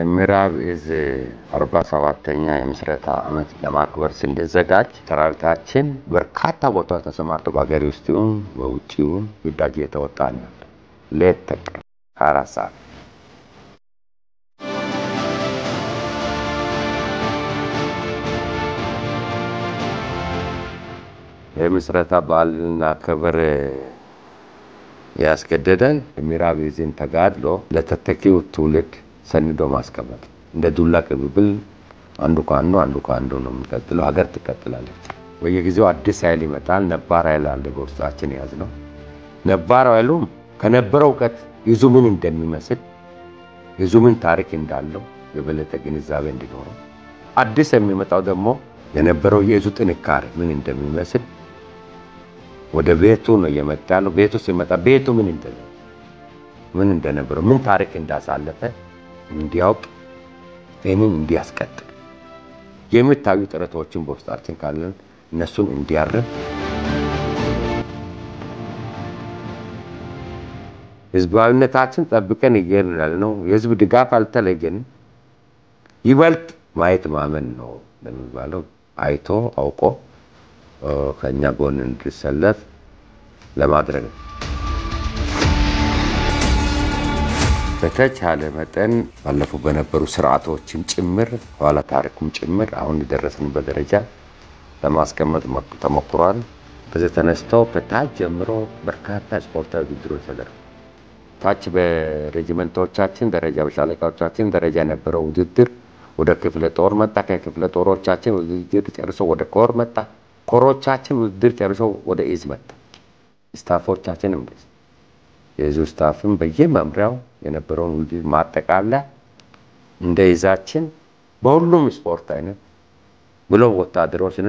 ምዕራብ እዝ 47ኛ የምስረታ ዓመት ለማክበር ስንዘጋጅ ሰራዊታችን በርካታ ቦታዎች ተሰማርቶ በአገር ውስጥም በውጭም ግዳጅ እየተወጣ ነው። ሌት ተቀን 24 ሰዓት የምስረታ በዓልና ክብር ያስገደደን ምዕራብ እዝን ተጋድሎ ለተተኪው ትውልድ ሰንዶ ማስቀመጥ እንደ ዱላ ቅብብል አንዱ ካንዱ ነው የሚቀጥለው። ሀገር ትቀጥላለች። በየጊዜው አዲስ ኃይል ይመጣል። ነባር ኃይል አለ በውስጣችን ያዝነው። ነባር ኃይሉም ከነበረው ዕውቀት ይዙ ምን እንደሚመስል ይዙ ምን ታሪክ እንዳለው የበለጠ ግንዛቤ እንዲኖረው፣ አዲስ የሚመጣው ደግሞ የነበረው የይዙ ጥንካሬ ምን እንደሚመስል ወደ ቤቱ ነው የመጣው። ቤቱ ሲመጣ ቤቱ ምን እንደነበረው ምን ታሪክ እንዳሳለፈ እንዲያውቅ እኔን እንዲያስቀጥል የሚታዩ ጥረቶችን በውስጣችን ካለን እነሱን እንዲያርም ህዝባዊነታችን ጠብቀን ይገኛል ነው። የህዝብ ድጋፍ አልተለየንም። ይበልጥ ማየት ማመን ነው ለሚባለው አይቶ አውቆ ከኛ ጎን እንዲሰለፍ ለማድረግ ነው። በተቻለ መጠን ባለፈው በነበሩ ስርዓቶችም ጭምር ኋላ ታሪኩም ጭምር አሁን የደረስንበት ደረጃ ለማስቀመጥ ተሞክሯል። በዚህ ተነስተው ከታች ጀምሮ በርካታ ስፖርታዊ ውድድሮች ተደርገዋል። ታች በሬጂመንቶቻችን ደረጃ በሻለቃዎቻችን ደረጃ የነበረው ውድድር ወደ ክፍለ ጦር መጣ። ከክፍለ ጦሮቻችን ውድድር ጨርሶ ወደ ኮር መጣ። ኮሮቻችን ውድድር ጨርሶ ወደ ኢዝ መጣ። ስታፎቻችንም የዙ ስታፍም በየመምሪያው የነበረውን ውድድር ማጠቃለያ እንደ ኢዛችን በሁሉም ስፖርት አይነት ብሎ ወታደሮችን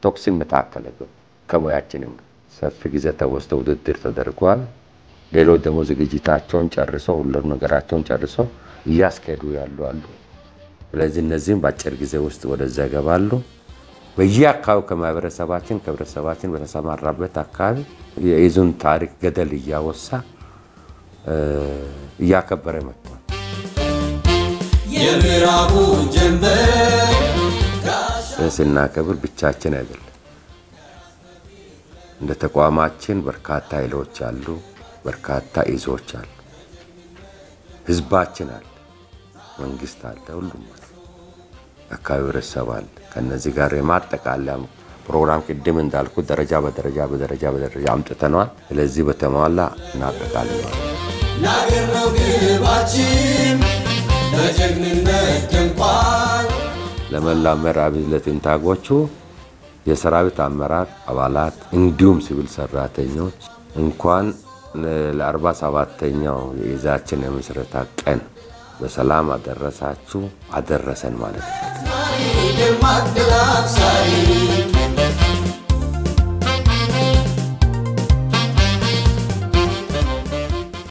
ቶክሲን መታከለበት ከሙያችንም ሰፊ ጊዜ ተወስደው ውድድር ተደርጓል። ሌሎች ደግሞ ዝግጅታቸውን ጨርሰው ሁሉ ነገራቸውን ጨርሰው እያስከዱ ያሉ አሉ። ስለዚህ እነዚህም በአጭር ጊዜ ውስጥ ወደዛ ይገባሉ። በየአካባቢው ከማህበረሰባችን በተሰማራበት አካባቢ የኢዙን ታሪክ ገደል እያወሳ እያከበረ መጥቷል። የምዕራቡ ጀንበር ስናከብር ብቻችን አይደለም። እንደ ተቋማችን በርካታ ኃይሎች አሉ፣ በርካታ ኢዞች አሉ፣ ህዝባችን አለ፣ መንግስት አለ፣ ሁሉም አለ፣ አካባቢ ህብረተሰብ አለ። ከነዚህ ጋር የማጠቃለያ ፕሮግራም ቅድም እንዳልኩት ደረጃ በደረጃ አምጥተናል። ስለዚህ በተሟላ እናጠቃልላለን። ለአገር ነው ግባችን በጀግንነት ድንኳን ለመላ ምዕራብ እዝ ለትንታጎቹ የሰራዊት አመራር አባላት እንዲሁም ሲቪል ሰራተኞች እንኳን ለ47ኛው የኢዛችን የምስረታ ቀን በሰላም አደረሳችሁ አደረሰን ማለት ነው።